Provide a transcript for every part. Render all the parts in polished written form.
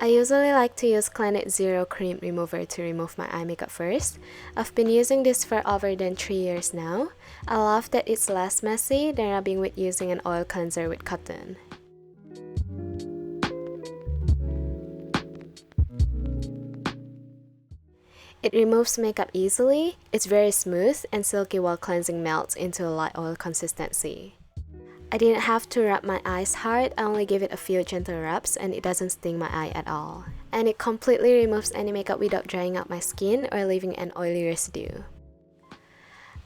I usually like to use Clinic Zero Cream Remover to remove my eye makeup first. I've been using this for over than 3 years now. I love that it's less messy than rubbing with using an oil cleanser with cotton. It removes makeup easily, it's very smooth and silky while cleansing melts into a light oil consistency. I didn't have to rub my eyes hard, I only give it a few gentle rubs and it doesn't sting my eye at all. And it completely removes any makeup without drying out my skin or leaving an oily residue.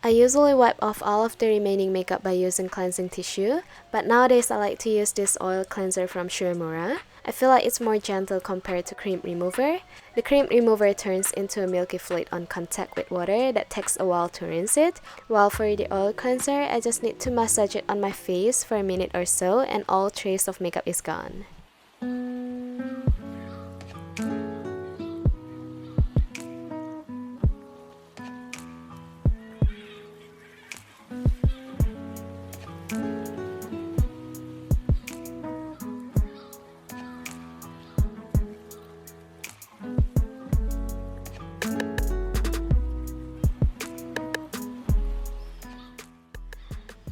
I usually wipe off all of the remaining makeup by using cleansing tissue, but nowadays I like to use this oil cleanser from Uemura. I feel like it's more gentle compared to cream remover. The cream remover turns into a milky fluid on contact with water that takes a while to rinse it, while for the oil cleanser, I just need to massage it on my face for a minute or so and all trace of makeup is gone.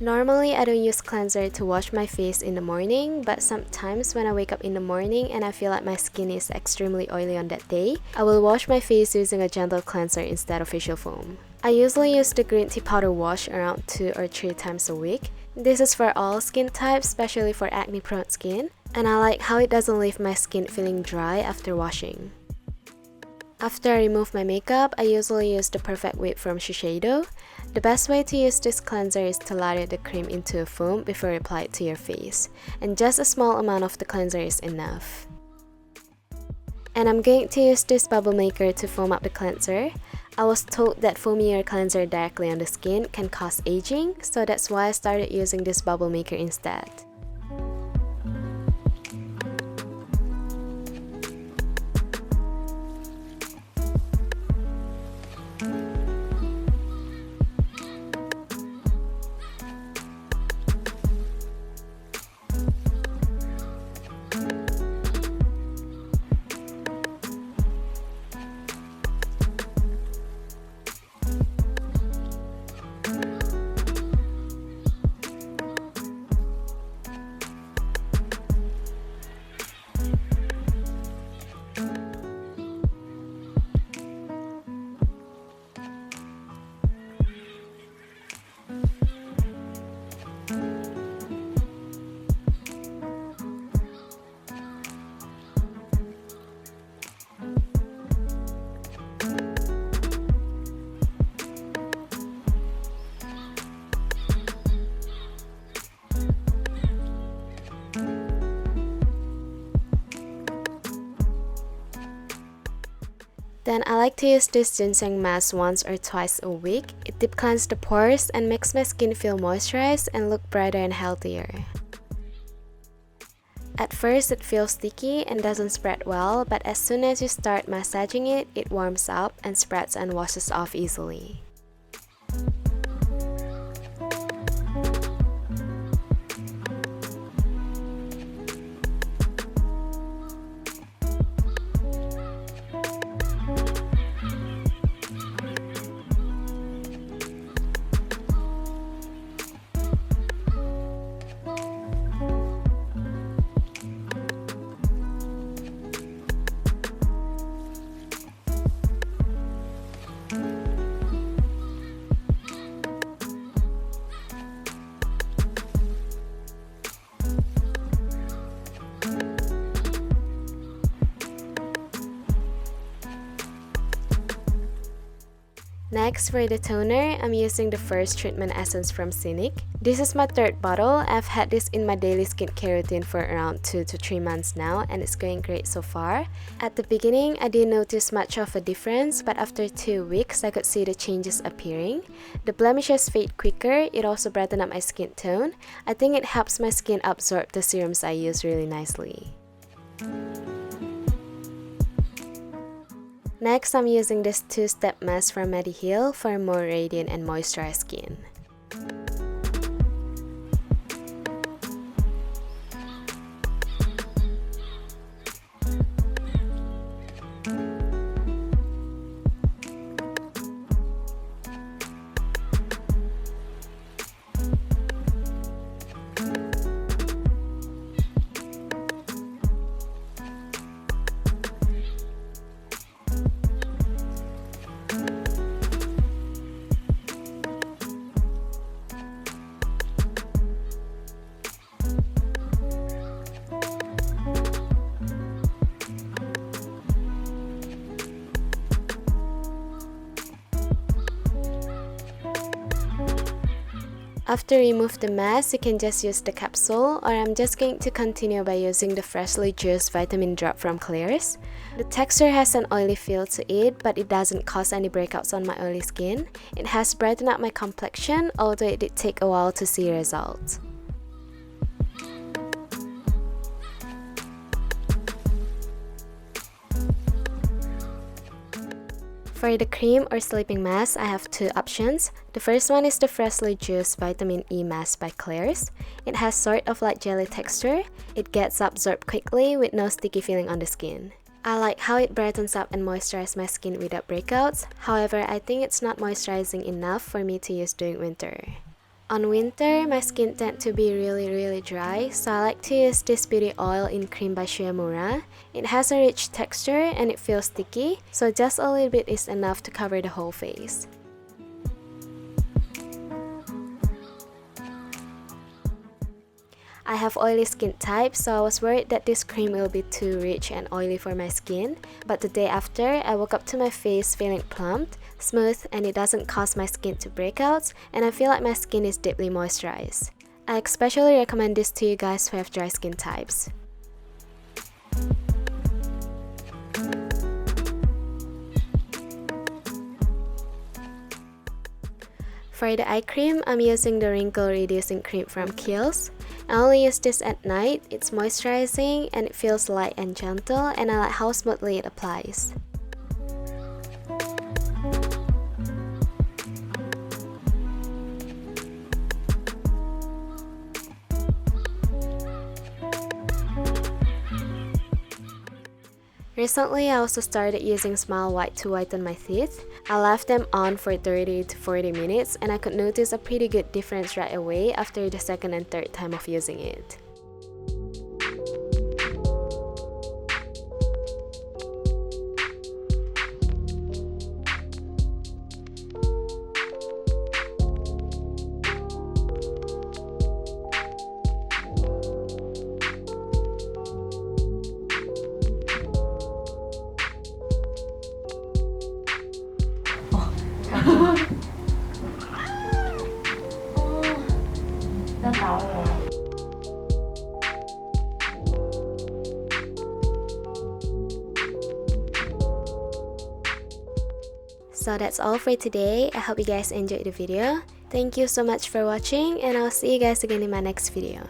Normally, I don't use cleanser to wash my face in the morning, but sometimes when I wake up in the morning and I feel like my skin is extremely oily on that day, I will wash my face using a gentle cleanser instead of facial foam. I usually use the green tea powder wash around 2 or 3 times a week. This is for all skin types, especially for acne-prone skin, and I like how it doesn't leave my skin feeling dry after washing. After I remove my makeup, I usually use the Perfect Whip from Shiseido. The best way to use this cleanser is to lather the cream into a foam before you apply it to your face, and just a small amount of the cleanser is enough. And I'm going to use this bubble maker to foam up the cleanser. I was told that foaming your cleanser directly on the skin can cause aging, so that's why I started using this bubble maker instead. Then I like to use this ginseng mask once or twice a week. It deep cleans the pores and makes my skin feel moisturized and look brighter and healthier. At first it feels sticky and doesn't spread well, but as soon as you start massaging it, it warms up and spreads and washes off easily. Next, for the toner, I'm using the first treatment essence from SCINIC. This is my third bottle. I've had this in my daily skincare routine for around 2 to 3 months now, and it's going great so far. At the beginning, I didn't notice much of a difference, but after 2 weeks, I could see the changes appearing. The blemishes fade quicker, it also brightened up my skin tone. I think it helps my skin absorb the serums I use really nicely. Next, I'm using this 2-step mask from Mediheal for more radiant and moisturized skin. After remove the mask, you can just use the capsule, or I'm just going to continue by using the freshly juiced vitamin drop from Klairs. The texture has an oily feel to it, but it doesn't cause any breakouts on my oily skin. It has brightened up my complexion, although it did take a while to see results. For the cream or sleeping mask, I have two options. The first one is the freshly juiced vitamin E mask by Klairs. It has sort of like jelly texture. It gets absorbed quickly with no sticky feeling on the skin. I like how it brightens up and moisturizes my skin without breakouts. However, I think it's not moisturizing enough for me to use during winter. On winter, my skin tends to be really dry, so I like to use this beauty oil in cream by Uemura. It has a rich texture and it feels sticky, so just a little bit is enough to cover the whole face. I have oily skin type, so I was worried that this cream will be too rich and oily for my skin. But the day after, I woke up to my face feeling plumped, smooth, and it doesn't cause my skin to break out, and I feel like my skin is deeply moisturized. I especially recommend this to you guys who have dry skin types. For the eye cream, I'm using the Wrinkle Reducing Cream from Kiehls. I only use this at night. It's moisturizing and it feels light and gentle, and I like how smoothly it applies. Recently, I also started using Smile White to whiten my teeth. I left them on for 30 to 40 minutes and I could notice a pretty good difference right away after the second and third time of using it. So that's all for today. I hope you guys enjoyed the video. Thank you so much for watching, and I'll see you guys again in my next video.